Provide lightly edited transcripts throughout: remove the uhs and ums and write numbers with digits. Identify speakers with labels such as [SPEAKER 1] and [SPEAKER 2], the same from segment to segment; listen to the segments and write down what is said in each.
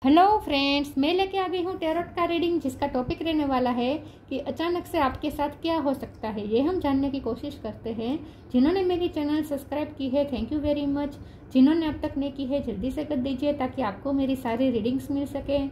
[SPEAKER 1] Hello friends, मैं लेके आ गई हूँ टैरोट का रीडिंग, जिसका टॉपिक रहने वाला है कि अचानक से आपके साथ क्या हो सकता है। ये हम जानने की कोशिश करते हैं। जिन्होंने मेरी चैनल सब्सक्राइब की है, थैंक यू वेरी मच। जिन्होंने अब तक नहीं की है, जल्दी से कर दीजिए ताकि आपको मेरी सारी रीडिंग्स मिल सके।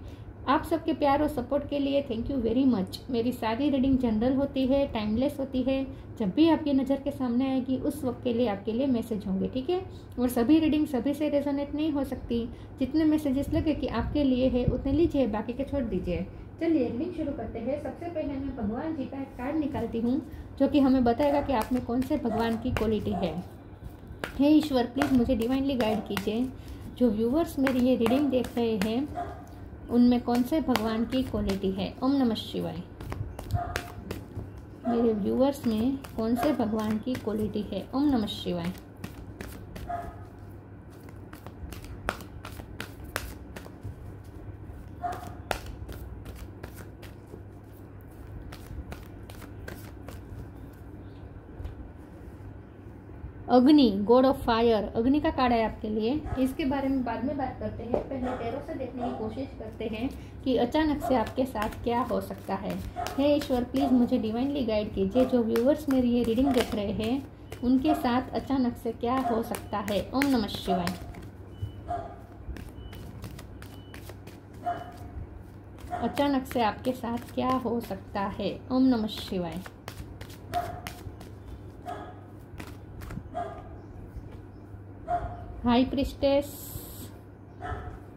[SPEAKER 1] आप सबके प्यार और सपोर्ट के लिए थैंक यू वेरी मच। मेरी सारी रीडिंग जनरल होती है, टाइमलेस होती है। जब भी आपकी नज़र के सामने आएगी उस वक्त के लिए आपके लिए मैसेज होंगे, ठीक है। और सभी रीडिंग सभी से रेजोनेट नहीं हो सकती। जितने मैसेजेस लगे कि आपके लिए है उतने लीजिए, बाकी के छोड़ दीजिए। चलिए रीडिंग शुरू करते हैं। सबसे पहले मैं भगवान जी का एक कार्ड निकालती हूँ, जो कि हमें बताएगा कि आप में कौन से भगवान की क्वालिटी है। हे ईश्वर, प्लीज़ मुझे डिवाइनली गाइड कीजिए। जो व्यूवर्स मेरी ये रीडिंग देख रहे हैं उनमें कौन से भगवान की क्वालिटी है। ओम नमः शिवाय। मेरे व्यूवर्स में कौन से भगवान की क्वालिटी है। ओम नमः शिवाय। अग्नि, गॉड ऑफ फायर, अग्नि का कार्ड है आपके लिए। इसके बारे में बाद में बात करते हैं। पहले टैरो से देखने की कोशिश करते हैं कि अचानक से आपके साथ क्या हो सकता है। हे ईश्वर, प्लीज़ मुझे डिवाइनली गाइड कीजिए। जो व्यूअर्स मेरी ये रीडिंग देख रहे हैं उनके साथ अचानक से क्या हो सकता है। ओम नमः शिवाय। अचानक से आपके साथ क्या हो सकता है। ओम नमः शिवाय। High priestess,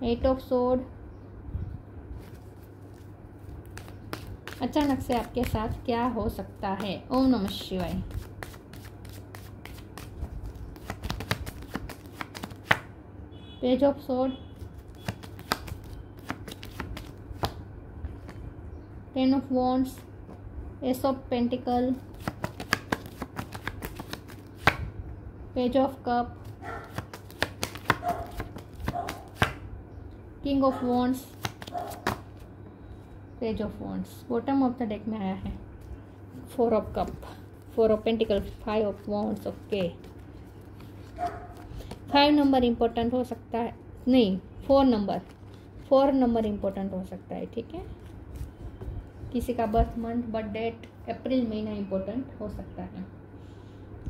[SPEAKER 1] 8 of sword. अचानक से आपके साथ क्या हो सकता है। ओम नमः शिवाय। Page of sword, 10 of wands, S of pentacle, page of cup, king of wands, page of wands. Bottom of the deck में आया है 4 of cup, 4 of pentacle, 5 of wands. Okay, 5 number important हो सकता है, नहीं 4 नंबर इम्पोर्टेंट हो सकता है, ठीक है। किसी का बर्थ मंथ, बर्थ डेट, अप्रैल महीना इम्पोर्टेंट हो सकता है।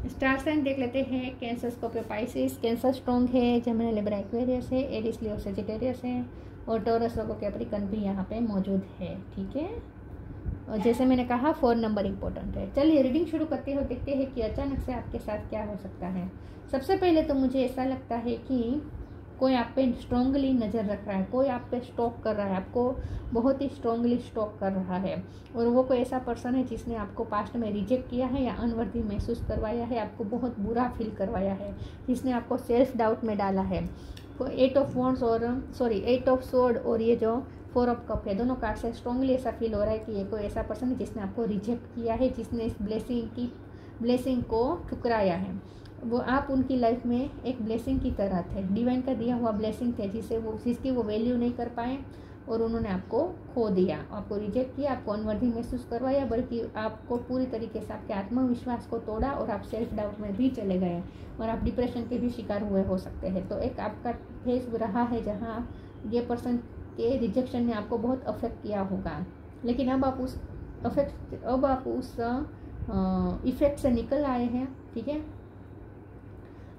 [SPEAKER 1] स्टार साइन देख लेते हैं। Cancer, Scorpio, Pisces. Cancer strong है, जेमिनी, लिब्रा, एक्वेरियस है, एरिस, लियो, सजिटेरियस है और टॉरस, वर्गो, कैप्रिकॉर्न भी यहाँ पे मौजूद है, ठीक है। और जैसे मैंने कहा 4 नंबर इम्पोर्टेंट है। चलिए रीडिंग शुरू करते हो, देखते हैं कि अचानक से आपके साथ क्या हो सकता है। सबसे पहले तो मुझे ऐसा लगता है कि कोई आप पे स्ट्रांगली नज़र रख रहा है, कोई आप पे स्टॉक कर रहा है, आपको बहुत ही स्ट्रांगली स्टॉक कर रहा है। और वो कोई ऐसा पर्सन है जिसने आपको पास्ट में रिजेक्ट किया है या अनवर्दी महसूस करवाया है, आपको बहुत बुरा फील करवाया है, जिसने आपको सेल्फ डाउट में डाला है। 8 ऑफ वॉन्ड्स और 8 ऑफ सोर्ड और ये जो 4 ऑफ कप है, दोनों कार्ड से स्ट्रांगली ऐसा फील हो रहा है कि ये कोई ऐसा पर्सन है जिसने आपको रिजेक्ट किया है, जिसने इस ब्लेसिंग को ठुकराया है। वो आप उनकी लाइफ में एक ब्लेसिंग की तरह थे, डिवाइन का दिया हुआ ब्लेसिंग थे, जिसकी वो वैल्यू नहीं कर पाए और उन्होंने आपको खो दिया, आपको रिजेक्ट किया, आपको अनवर्दी महसूस करवाया, बल्कि आपको पूरी तरीके से आपके आत्मविश्वास को तोड़ा और आप सेल्फ डाउट में भी चले गए और आप डिप्रेशन के भी शिकार हुए हो सकते हैं। तो एक आपका फेज रहा है जहाँ ये पर्सन के रिजेक्शन ने आपको बहुत अफेक्ट किया होगा, लेकिन अब आप उस इफेक्ट से निकल आए हैं, ठीक है।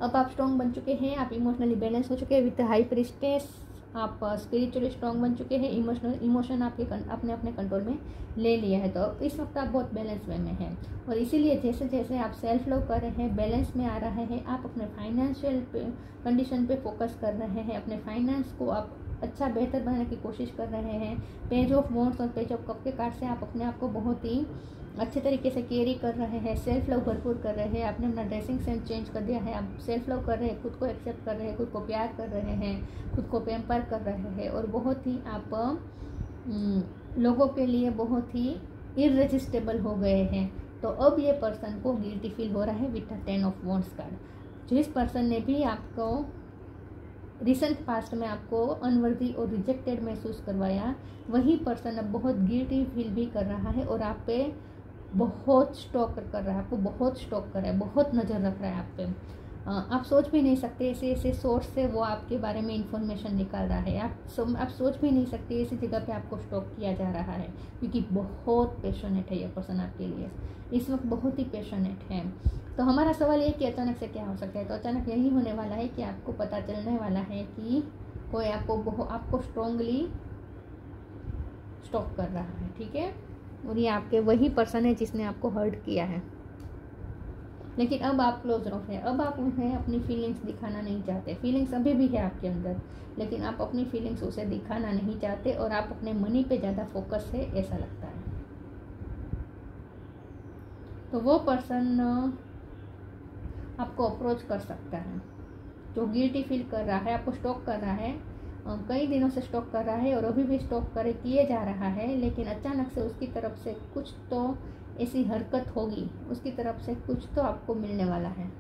[SPEAKER 1] अब आप स्ट्रॉन्ग बन चुके हैं, आप इमोशनली बैलेंस हो चुके हैं विद हाई प्रिस्टेस। आप स्पिरिचुअली स्ट्रॉन्ग बन चुके हैं, इमोशन आपने अपने कंट्रोल में ले लिया है। तो इस वक्त आप बहुत बैलेंस वे में हैं और इसीलिए जैसे जैसे आप सेल्फ लव कर रहे हैं, बैलेंस में आ रहे हैं, आप अपने फाइनेंशियल कंडीशन पे फोकस कर रहे हैं, अपने फाइनेंस को आप अच्छा बेहतर बनाने की कोशिश कर रहे हैं। पेज ऑफ वॉन्ड्स और पेज ऑफ कप के कार्ड से आप अपने आप को बहुत ही अच्छे तरीके से कैरी कर रहे हैं, सेल्फ लव भरपूर कर रहे हैं। आपने अपना ड्रेसिंग सेंस चेंज कर दिया है, आप सेल्फ लव कर रहे हैं, खुद को एक्सेप्ट कर रहे हैं, खुद को प्यार कर रहे हैं, खुद को पैम्पर कर रहे हैं और बहुत ही आप लोगों के लिए बहुत ही इररेजिस्टेबल हो गए हैं। तो अब ये पर्सन को गिल्टी फील हो रहा है विद 10 ऑफ वॉन्ड्स कार्ड। जिस पर्सन ने भी आपको रिसेंट पास्ट में आपको अनवर्दी और रिजेक्टेड महसूस करवाया, वही पर्सन अब बहुत गिल्टी फील भी कर रहा है और आप पे बहुत स्टॉक कर रहा है, आपको बहुत स्टॉक कर रहा है, बहुत नज़र रख रहा है आप पे। आप सोच भी नहीं सकते ऐसे ऐसे सोर्स से वो आपके बारे में इंफॉर्मेशन निकाल रहा है। आप सोच भी नहीं सकते ऐसी जगह पे आपको स्टॉक किया जा रहा है, क्योंकि बहुत पैशनेट है ये पर्सन आपके लिए, इस वक्त बहुत ही पैशनेट है। तो हमारा सवाल ये कि अचानक से क्या हो सकता है। तो अचानक यही होने वाला है कि आपको पता चलने वाला है कि कोई आपको स्ट्रांगली स्टॉक कर रहा है, ठीक है। और ये आपके वही पर्सन है जिसने आपको हर्ट किया है, लेकिन अब आप क्लोज रफ है। अब आप उन्हें अपनी फीलिंग्स दिखाना नहीं चाहते। फीलिंग्स अभी भी है आपके अंदर, लेकिन आप अपनी फीलिंग्स उसे दिखाना नहीं चाहते और आप अपने मनी पे ज़्यादा फोकस है, ऐसा लगता है। तो वो पर्सन आपको अप्रोच कर सकता है जो गिल्टी फील कर रहा है, आपको स्टॉक कर रहा है, कई दिनों से स्टॉक कर रहा है और अभी भी स्टॉक किए जा रहा है, लेकिन अचानक से उसकी तरफ से कुछ तो ऐसी हरकत होगी, उसकी तरफ से कुछ तो आपको मिलने वाला है।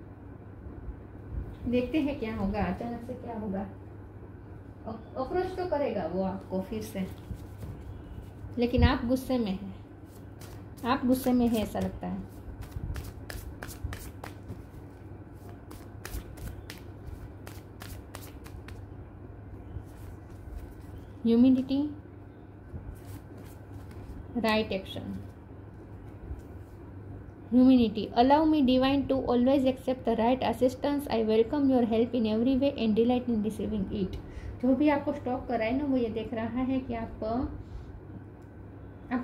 [SPEAKER 1] देखते हैं क्या होगा, अचानक से क्या होगा। अप्रोच तो करेगा वो आपको फिर से, लेकिन आप गुस्से में हैं, आप गुस्से में है ऐसा लगता है। Humility, right action. Humanity. Allow me, divine, to always accept the right assistance. I welcome your help in every way and delight in receiving it. जो भी आपको स्टॉक कर रहा है ना, वो ये देख रहा है कि आप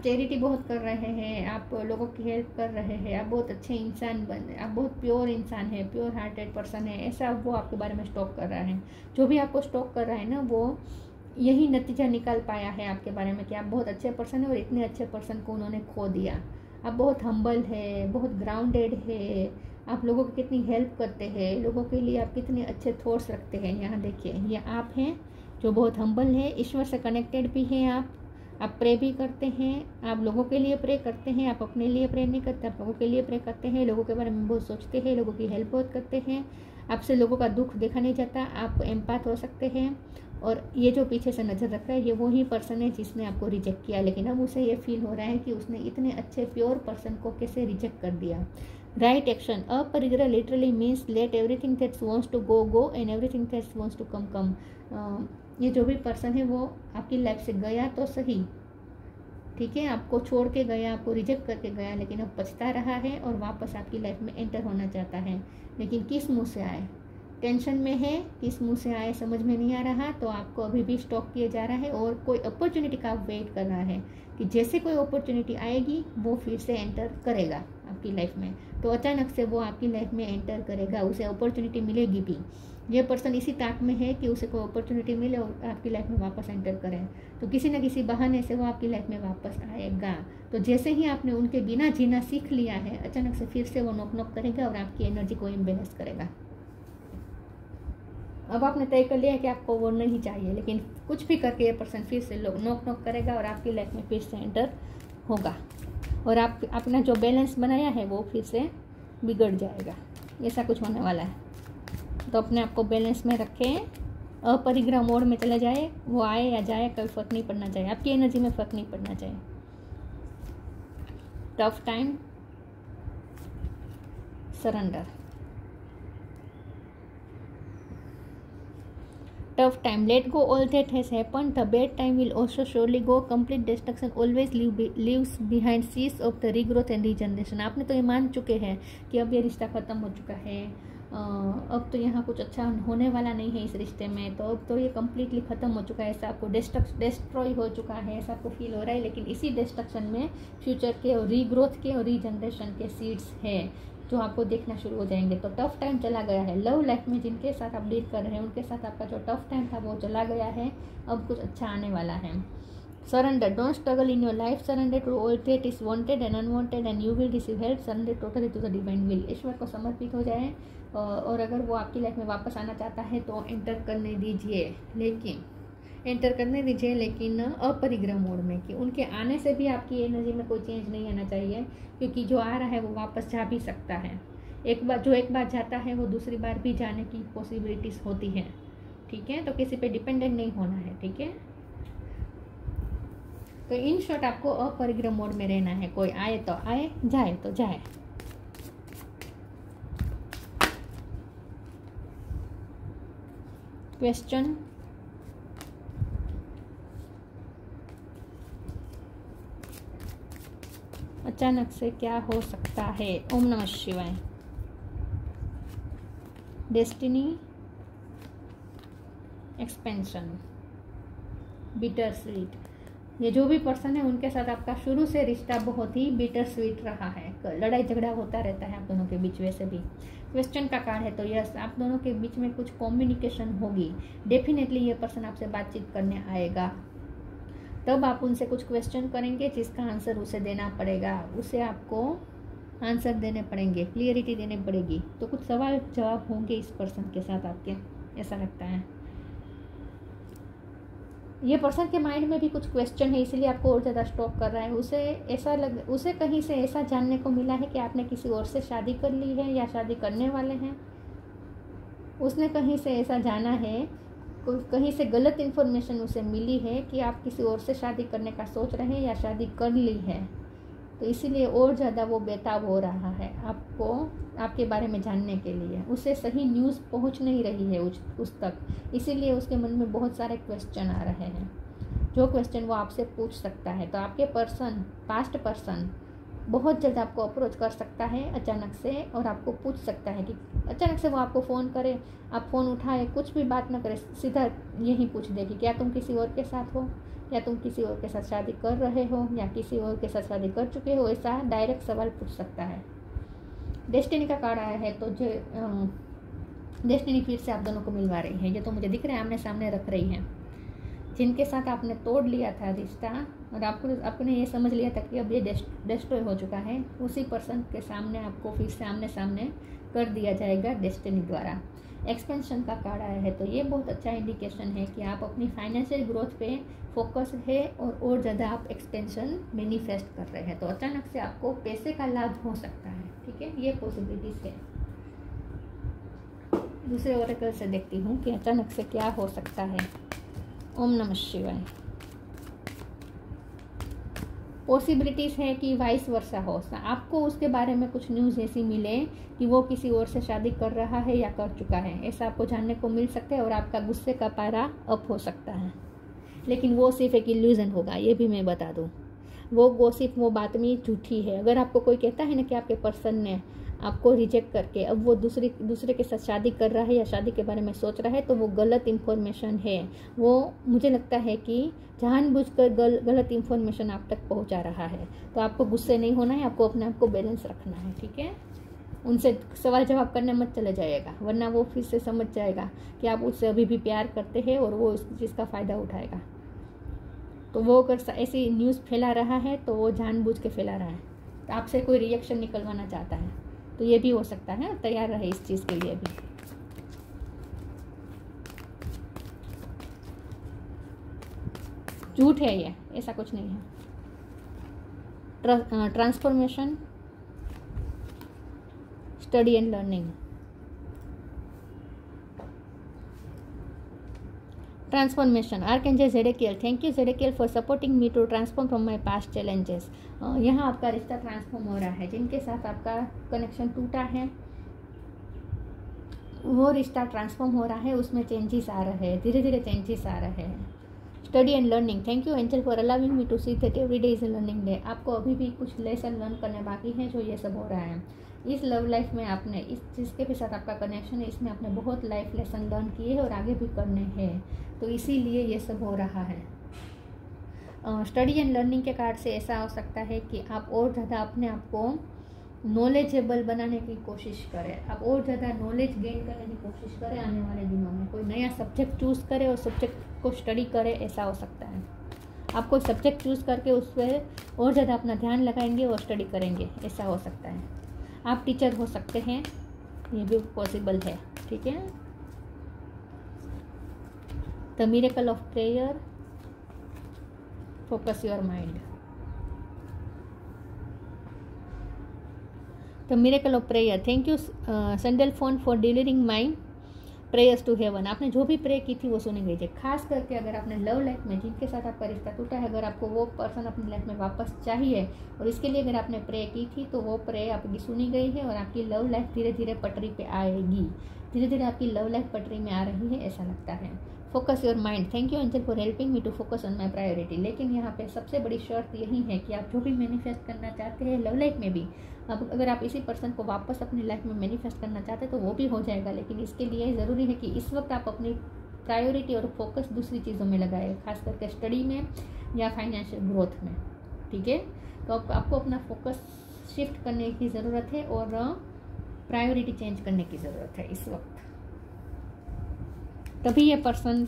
[SPEAKER 1] चैरिटी बहुत कर रहे हैं, आप लोगों की हेल्प कर रहे हैं, आप बहुत अच्छे इंसान आप बहुत प्योर इंसान है, प्योर हार्टेड पर्सन है, ऐसा वो आपके बारे में स्टॉक कर रहा है। जो भी आपको स्टॉक कर रहा है ना, वो यही नतीजा निकाल पाया है आपके बारे में कि आप बहुत अच्छे पर्सन है और इतने अच्छे पर्सन को उन्होंने खो दिया। आप बहुत हम्बल है, बहुत ग्राउंडेड है, आप लोगों की कितनी हेल्प करते हैं, लोगों के लिए आप कितने अच्छे थॉट्स रखते हैं। यहाँ देखिए, ये आप हैं जो बहुत हम्बल है, ईश्वर से कनेक्टेड भी हैं आप प्रे भी करते हैं, आप लोगों के लिए प्रे करते हैं, आप अपने लिए प्रे नहीं करते, आप लोगों के लिए प्रे करते हैं, लोगों के बारे में बहुत सोचते हैं, लोगों की हेल्प बहुत करते हैं, आपसे लोगों का दुख देखा नहीं जाता, आप एम्पैथ हो सकते हैं। और ये जो पीछे से नज़र रख रहा है, ये वही पर्सन है जिसने आपको रिजेक्ट किया, लेकिन अब उसे ये फील हो रहा है कि उसने इतने अच्छे प्योर पर्सन को कैसे रिजेक्ट कर दिया। Right action. अपरिग्रह literally means let everything that's wants to go and everything that's wants to come. ये जो भी पर्सन है वो आपकी लाइफ से गया तो सही, ठीक है, आपको छोड़ के गया, आपको रिजेक्ट करके गया, लेकिन अब पछता रहा है और वापस आपकी लाइफ में एंटर होना चाहता है, लेकिन किस मुँह से आए, टेंशन में है, किस मुंह से आए समझ में नहीं आ रहा। तो आपको अभी भी स्टॉक किया जा रहा है और कोई अपॉर्चुनिटी का आप वेट कर रहा है कि जैसे कोई अपॉर्चुनिटी आएगी वो फिर से एंटर करेगा आपकी लाइफ में। तो अचानक से वो आपकी लाइफ में एंटर करेगा, उसे अपॉर्चुनिटी मिलेगी भी। ये पर्सन इसी ताक में है कि उसे कोई अपॉर्चुनिटी मिले और आपकी लाइफ में वापस एंटर करे, तो किसी न किसी बहाने से वो आपकी लाइफ में वापस आएगा। तो जैसे ही आपने उनके बिना जीना सीख लिया है, अचानक से फिर से वो नॉक करेगा और आपकी एनर्जी को इम्बेलेंस करेगा। अब आपने तय कर लिया है कि आपको वो नहीं चाहिए, लेकिन कुछ भी करके ये पर्सन फिर से नॉक करेगा और आपकी लाइफ में फिर से एंटर होगा और आप अपना जो बैलेंस बनाया है वो फिर से बिगड़ जाएगा। ऐसा कुछ होने वाला है। तो अपने आप को बैलेंस में रखें, अपरिग्रह मोड में चले जाए, वो आए या जाए कोई फर्क नहीं पड़ना चाहिए, आपकी एनर्जी में फर्क नहीं पड़ना चाहिए। Tough time, surrender. Tough time. Let go all that has happened. The bad time will also surely go. Complete destruction always leaves behind seeds of the regrowth and regeneration. आपने तो ये मान चुके हैं कि अब ये रिश्ता ख़त्म हो चुका है, अब तो यहाँ कुछ अच्छा होने वाला नहीं है इस रिश्ते में, तो अब तो ये कम्प्लीटली ख़त्म हो चुका है, ऐसा आपको डिस्ट्रॉय हो चुका है, ऐसा आपको फील हो रहा है। लेकिन इसी डिस्ट्रक्शन में फ्यूचर के और रीग्रोथ के और रीजनरेशन के सीड्स है जो आपको देखना शुरू हो जाएंगे। तो टफ टाइम चला गया है। लव लाइफ में जिनके साथ आप डील कर रहे हैं उनके साथ आपका जो टफ टाइम था वो चला गया है, अब कुछ अच्छा आने वाला है। Surrender. Don't struggle in your life, surrender to all that is wanted and unwanted and you will receive help. Surrender totally to the divine will. ईश्वर को समर्पित हो जाए और अगर वो आपकी लाइफ में वापस आना चाहता है तो एंटर करने दीजिए, लेकिन अपरिग्रह मोड में, कि उनके आने से भी आपकी एनर्जी में कोई चेंज नहीं आना चाहिए, क्योंकि जो आ रहा है वो वापस जा भी सकता है। एक बार जाता है वो दूसरी बार भी जाने की पॉसिबिलिटीज होती हैं, ठीक है। तो किसी पे डिपेंडेंट नहीं होना है, ठीक है। तो इन शॉर्ट आपको अपरिग्रह मोड में रहना है, कोई आए तो आए, जाए तो जाए। क्वेश्चन, अचानक से क्या हो सकता है? ओम नमः शिवाय। Destiny, expansion, bitter sweet. ये जो भी पर्सन है उनके साथ आपका शुरू से रिश्ता बहुत ही बिटर स्वीट रहा है, लड़ाई झगड़ा होता रहता है आप दोनों के बीच। वैसे भी क्वेश्चन का कार्ड है तो यस, आप दोनों के बीच में कुछ कम्युनिकेशन होगी। डेफिनेटली ये पर्सन आपसे बातचीत करने आएगा, तब आप उनसे कुछ क्वेश्चन करेंगे जिसका आंसर उसे देना पड़ेगा, उसे आपको आंसर देने पड़ेंगे, क्लियरिटी देनी पड़ेगी। तो कुछ सवाल जवाब होंगे इस पर्सन के साथ आपके, ऐसा लगता है। ये पर्सन के माइंड में भी कुछ क्वेश्चन है, इसीलिए आपको और ज़्यादा स्टॉक कर रहा है। उसे कहीं से ऐसा जानने को मिला है कि आपने किसी और से शादी कर ली है या शादी करने वाले हैं। उसने कहीं से ऐसा जाना है, कहीं से गलत इन्फॉर्मेशन उसे मिली है कि आप किसी और से शादी करने का सोच रहे हैं या शादी कर ली है। तो इसीलिए और ज़्यादा वो बेताब हो रहा है आपको, आपके बारे में जानने के लिए। उसे सही न्यूज़ पहुंच नहीं रही है उस तक, इसीलिए उसके मन में बहुत सारे क्वेश्चन आ रहे हैं, जो क्वेश्चन वो आपसे पूछ सकता है। तो आपके पर्सन, पास्ट पर्सन बहुत जल्द आपको अप्रोच कर सकता है अचानक से, और आपको पूछ सकता है कि अचानक से वो आपको फ़ोन करे, आप फ़ोन उठाए, कुछ भी बात ना करे, सीधा यही पूछ दे कि क्या तुम किसी और के साथ हो, या तुम किसी और के साथ शादी कर रहे हो, या किसी और के साथ शादी कर चुके हो। ऐसा डायरेक्ट सवाल पूछ सकता है। डेस्टिनी का कार्ड आया है तो जो डेस्टिनी फिर से आप दोनों को मिलवा रही है। ये तो मुझे दिख रहा है, आमने सामने रख रही है। जिनके साथ आपने तोड़ लिया था रिश्ता और आपने ये समझ लिया था कि अब ये डिस्ट्रॉय हो चुका है, उसी पर्सन के सामने आपको फिर से आमने सामने कर दिया जाएगा डेस्टिनी द्वारा। एक्सपेंशन का कार्ड आया है तो ये बहुत अच्छा इंडिकेशन है कि आप अपनी फाइनेंशियल ग्रोथ पे फोकस है और ज़्यादा आप एक्सपेंशन मैनिफेस्ट कर रहे हैं। तो अचानक से आपको पैसे का लाभ हो सकता है, ठीक है, ये पॉसिबिलिटीज है। दूसरे ओरेकल से देखती हूँ कि अचानक से क्या हो सकता है। ओम नमः शिवाय। पॉसिबिलिटीज़ है कि वाइस वर्सा हो, आपको उसके बारे में कुछ न्यूज़ ऐसी मिले कि वो किसी और से शादी कर रहा है या कर चुका है, ऐसा आपको जानने को मिल सकता है। और आपका गुस्से का पारा अप हो सकता है, लेकिन वो सिर्फ एक इल्यूजन होगा, ये भी मैं बता दूँ। वो गॉसिप, वो बात में झूठी है। अगर आपको कोई कहता है ना कि आपके पर्सन ने आपको रिजेक्ट करके अब वो दूसरे के साथ शादी कर रहा है या शादी के बारे में सोच रहा है, तो वो गलत इन्फॉर्मेशन है। वो मुझे लगता है कि जानबूझकर गलत इन्फॉर्मेशन आप तक पहुंचा रहा है। तो आपको गुस्से नहीं होना है, आपको अपने आप को बैलेंस रखना है, ठीक है। उनसे सवाल जवाब करने मत चले जाइएगा, वरना वो फिर से समझ जाएगा कि आप उससे अभी भी प्यार करते हैं और वो उस चीज़ का फ़ायदा उठाएगा। तो वो अगर ऐसी न्यूज़ फैला रहा है तो वो जानबूझ के फैला रहा है, तो आपसे कोई रिएक्शन निकलवाना चाहता है। तो ये भी हो सकता है, तैयार रहे इस चीज़ के लिए भी। झूठ है ये, ऐसा कुछ नहीं है। Transformation, study and learning. Transformation, archangel Zadkiel, thank you Zadkiel for supporting me to transform from my past challenges. यहाँ आपका रिश्ता ट्रांसफॉर्म हो रहा है। जिनके साथ आपका कनेक्शन टूटा है वो रिश्ता ट्रांसफॉर्म हो रहा है, उसमें चेंजेस आ रहे हैं, धीरे धीरे चेंजेस आ रहे हैं। Study and learning, thank you angel for allowing me to see that every day is a learning day. आपको अभी भी कुछ लेसन लर्न करने बाकी है, जो ये सब हो रहा है। इस लव लाइफ में आपने, इस जिसके भी साथ आपका कनेक्शन है, इसमें आपने बहुत लाइफ लेसन लर्न किए हैं और आगे भी करने हैं, तो इसीलिए ये सब हो रहा है। स्टडी एंड लर्निंग के कार्ड से ऐसा हो सकता है कि आप और ज़्यादा अपने आप को नॉलेजेबल बनाने की कोशिश करें, आप और ज़्यादा नॉलेज गेन करने की कोशिश करें। आने वाले दिनों में कोई नया सब्जेक्ट चूज़ करें और सब्जेक्ट को स्टडी करें, ऐसा हो सकता है। आप कोई सब्जेक्ट चूज़ करके उस पर और ज़्यादा अपना ध्यान लगाएंगे और स्टडी करेंगे, ऐसा हो सकता है। आप टीचर हो सकते हैं, ये भी पॉसिबल है, ठीक है। The miracle of prayer, focus your mind. The miracle of prayer, thank you Sandalphon for delivering my prayers to heaven. आपने जो भी प्रे की थी वो सुनी गई थी। खास करके अगर आपने लव लाइफ में, जिनके साथ आपका रिश्ता टूटा है, अगर आपको वो पर्सन अपनी लाइफ में वापस चाहिए और इसके लिए अगर आपने प्रे की थी, तो वो प्रे आपकी सुनी गई है और आपकी लव लाइफ धीरे धीरे पटरी पे आएगी। धीरे धीरे आपकी लव लाइफ पटरी में आ रही है ऐसा लगता है। Focus your mind, thank you angel for helping me to focus on my priority. लेकिन यहाँ पे सबसे बड़ी शर्त यही है कि आप जो भी मैनिफेस्ट करना चाहते हैं लव लाइफ में भी, अब अगर आप इसी पर्सन को वापस अपनी लाइफ में मैनिफेस्ट करना चाहते हैं तो वो भी हो जाएगा, लेकिन इसके लिए ज़रूरी है कि इस वक्त आप अपनी प्रायोरिटी और फोकस दूसरी चीज़ों में लगाए, खास करके स्टडी में या फाइनेंशियल ग्रोथ में। ठीक है, तो आपको अपना फोकस शिफ्ट करने की ज़रूरत है और प्रायोरिटी चेंज करने की ज़रूरत है इस वक्त। तभी ये पर्सन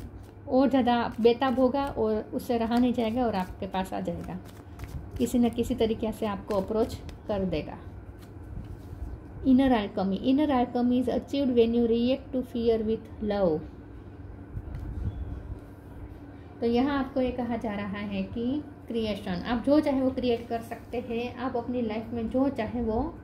[SPEAKER 1] और ज़्यादा बेताब होगा और उससे रहा नहीं जाएगा और आपके पास आ जाएगा, किसी न किसी तरीके से आपको अप्रोच कर देगा। Inner alchemy, inner alchemy is achieved when you react to fear with love. तो यहाँ आपको ये कहा जा रहा है कि क्रिएशन, आप जो चाहे वो क्रिएट कर सकते हैं, आप अपनी लाइफ में जो चाहे वो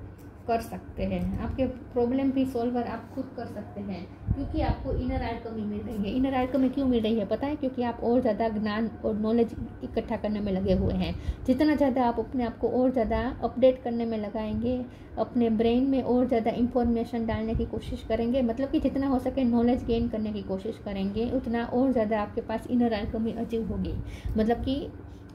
[SPEAKER 1] कर सकते हैं, आपके प्रॉब्लम भी सॉल्वर आप खुद कर सकते हैं, क्योंकि आपको इनर अल्केमी मिल रही है। इनर अल्केमी क्यों मिल रही है पता है? क्योंकि आप और ज़्यादा ज्ञान और नॉलेज इकट्ठा करने में लगे हुए हैं। जितना ज़्यादा आप अपने आप को और ज़्यादा अपडेट करने में लगाएंगे, अपने ब्रेन में और ज़्यादा इंफॉर्मेशन डालने की कोशिश करेंगे, मतलब कि जितना हो सके नॉलेज गेन करने की कोशिश करेंगे, उतना और ज़्यादा आपके पास इनर अल्केमी अचीव होगी। मतलब कि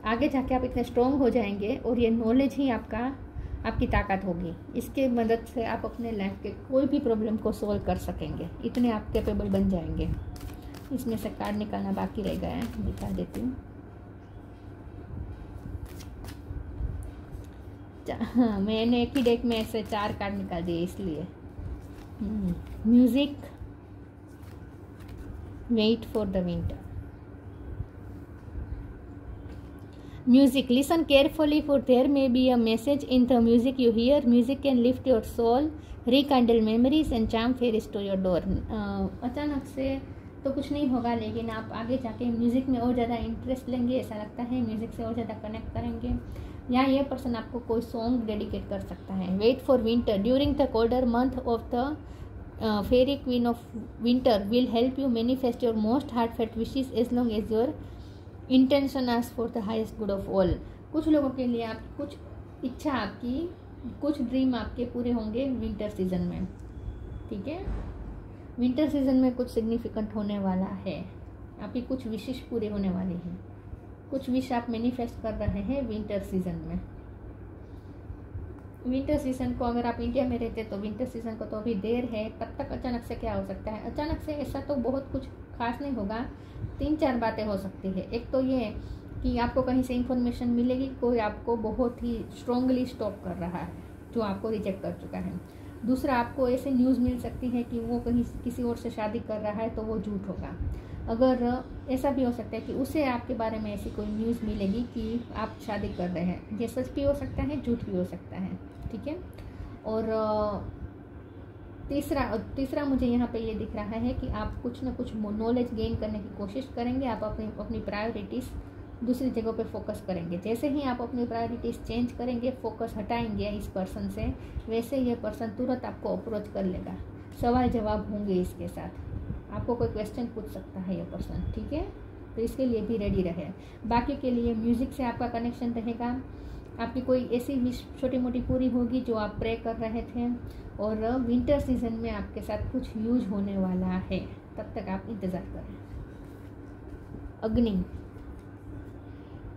[SPEAKER 1] आगे जाके आप इतने स्ट्रॉन्ग हो जाएंगे और ये नॉलेज ही आपकी ताकत होगी। इसके मदद से आप अपने लाइफ के कोई भी प्रॉब्लम को सोल्व कर सकेंगे, इतने आप कैपेबल बन जाएंगे। इसमें से कार्ड निकालना बाकी रह गया है, दिखा देती हूँ। हाँ, मैंने एक ही डेक में ऐसे 4 कार्ड निकाल दिए इसलिए। Music, wait for the winter. Music, listen carefully for there may be a message in the music you hear. Music can lift your soul, rekindle memories and charm fairies to your door. अचानक से तो कुछ नहीं होगा, लेकिन आप आगे जाके म्यूज़िक में और ज़्यादा इंटरेस्ट लेंगे, ऐसा लगता है म्यूज़िक से और ज़्यादा कनेक्ट करेंगे। या ये पर्सन आपको कोई सॉन्ग डेडिकेट कर सकता है। Wait for winter, during the colder month of the fairy queen of winter will help you manifest your most heartfelt wishes as long as your intention as for the highest good of all. कुछ लोगों के लिए आप कुछ इच्छा, आपकी कुछ dream आपके पूरे होंगे विंटर सीजन में। ठीक है, विंटर सीजन में कुछ सिग्निफिकेंट होने वाला है, आपकी कुछ विशेष पूरे होने वाली हैं, कुछ विश आप मैनिफेस्ट कर रहे हैं विंटर सीजन में। विंटर सीजन को अगर आप इंडिया में रहते तो विंटर सीजन को तो अभी देर है, तब तक अचानक से क्या हो सकता है? अचानक से ऐसा तो बहुत कुछ खास नहीं होगा, 3-4 बातें हो सकती है। एक तो ये कि आपको कहीं से इंफॉर्मेशन मिलेगी, कोई आपको बहुत ही स्ट्रांगली स्टॉप कर रहा है जो आपको रिजेक्ट कर चुका है। दूसरा, आपको ऐसे न्यूज़ मिल सकती है कि वो कहीं किसी और से शादी कर रहा है, तो वो झूठ होगा। अगर ऐसा भी हो सकता है कि उसे आपके बारे में ऐसी कोई न्यूज़ मिलेगी कि आप शादी कर रहे हैं, ये सच भी हो सकता है, झूठ भी हो सकता है। ठीक है, और तीसरा मुझे यहाँ पे ये दिख रहा है कि आप कुछ ना कुछ नॉलेज गेन करने की कोशिश करेंगे, आप अपनी प्रायोरिटीज़ दूसरी जगहों पे फोकस करेंगे। जैसे ही आप अपनी प्रायोरिटीज़ चेंज करेंगे, फोकस हटाएंगे इस पर्सन से, वैसे ये पर्सन तुरंत आपको अप्रोच कर लेगा। सवाल जवाब होंगे इसके साथ, आपको कोई क्वेश्चन पूछ सकता है ये पर्सन। ठीक है, तो इसके लिए भी रेडी रहे। बाकी के लिए म्यूज़िक से आपका कनेक्शन रहेगा, आपकी कोई ऐसी विश छोटी मोटी पूरी होगी जो आप प्रे कर रहे थे, और विंटर सीजन में आपके साथ कुछ यूज होने वाला है, तब तक आप इंतज़ार करें। अग्नि,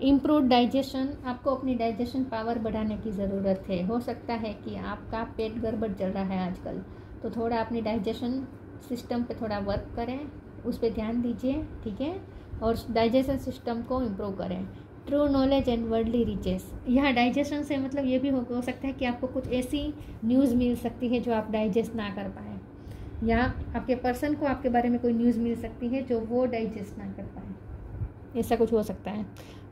[SPEAKER 1] इम्प्रूव डाइजेशन, आपको अपनी डाइजेशन पावर बढ़ाने की ज़रूरत है। हो सकता है कि आपका पेट गड़बड़ चल रहा है आजकल, तो थोड़ा अपनी डाइजेशन सिस्टम पे थोड़ा वर्क करें, उस पर ध्यान दीजिए। ठीक है, और डाइजेशन सिस्टम को इम्प्रूव करें। True knowledge and worldly riches, यहाँ डाइजेशन से मतलब ये भी हो सकता है कि आपको कुछ ऐसी न्यूज़ मिल सकती है जो आप डाइजेस्ट ना कर पाए, या आपके पर्सन को आपके बारे में कोई न्यूज़ मिल सकती है जो वो डाइजेस्ट ना कर पाए, ऐसा कुछ हो सकता है।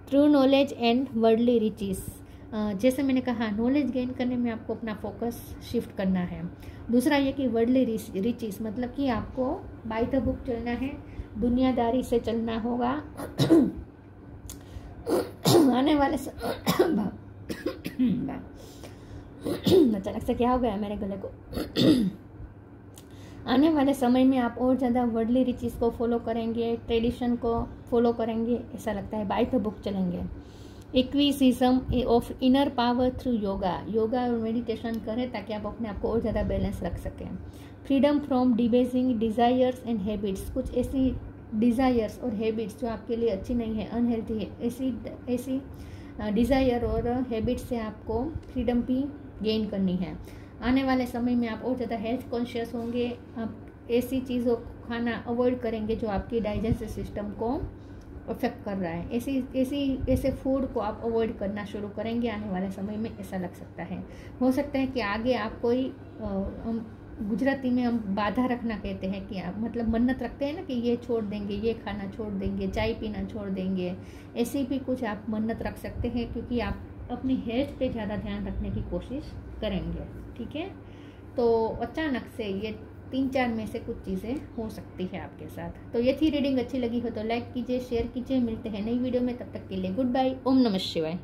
[SPEAKER 1] True knowledge and worldly riches, जैसे मैंने कहा नॉलेज गेन करने में आपको अपना फोकस शिफ्ट करना है। दूसरा ये कि वर्ल्डली रिचेस मतलब कि आपको बाय द बुक चलना है, दुनियादारी से चलना होगा। आने वाले अचानक से क्या हो गया मेरे गले को। आने वाले समय में आप और ज़्यादा वर्ल्डली रिचेस को फॉलो करेंगे, ट्रेडिशन को फॉलो करेंगे, ऐसा लगता है बाय द बुक चलेंगे। इक्विसिज्म of inner power through yoga, yoga और मेडिटेशन करें ताकि आप अपने आप को और ज़्यादा बैलेंस रख सकें। Freedom from debasing desires and habits, कुछ ऐसी डिज़ायर्स और हैबिट्स जो आपके लिए अच्छी नहीं है, अनहेल्थी है, ऐसी डिज़ायर और हैबिट्स से आपको फ्रीडम भी गेन करनी है। आने वाले समय में आप और ज़्यादा हेल्थ कॉन्शियस होंगे, आप ऐसी चीज़ों को खाना अवॉइड करेंगे जो आपकी डाइजेस्टिव सिस्टम को अफेक्ट कर रहा है। ऐसे फूड को आप अवॉइड करना शुरू करेंगे आने वाले समय में, ऐसा लग सकता है। हो सकता है कि आगे आप कोई गुजराती में हम बाधा रखना कहते हैं कि आप मतलब मन्नत रखते हैं ना कि ये छोड़ देंगे, ये खाना छोड़ देंगे, चाय पीना छोड़ देंगे, ऐसी भी कुछ आप मन्नत रख सकते हैं क्योंकि आप अपनी हेल्थ पे ज़्यादा ध्यान रखने की कोशिश करेंगे। ठीक है, तो अचानक से ये 3-4 में से कुछ चीज़ें हो सकती है आपके साथ। तो ये थी रीडिंग, अच्छी लगी हो तो लाइक कीजिए, शेयर कीजिए। मिलते हैं नई वीडियो में, तब तक के लिए गुड बाय। ओम नमः शिवाय।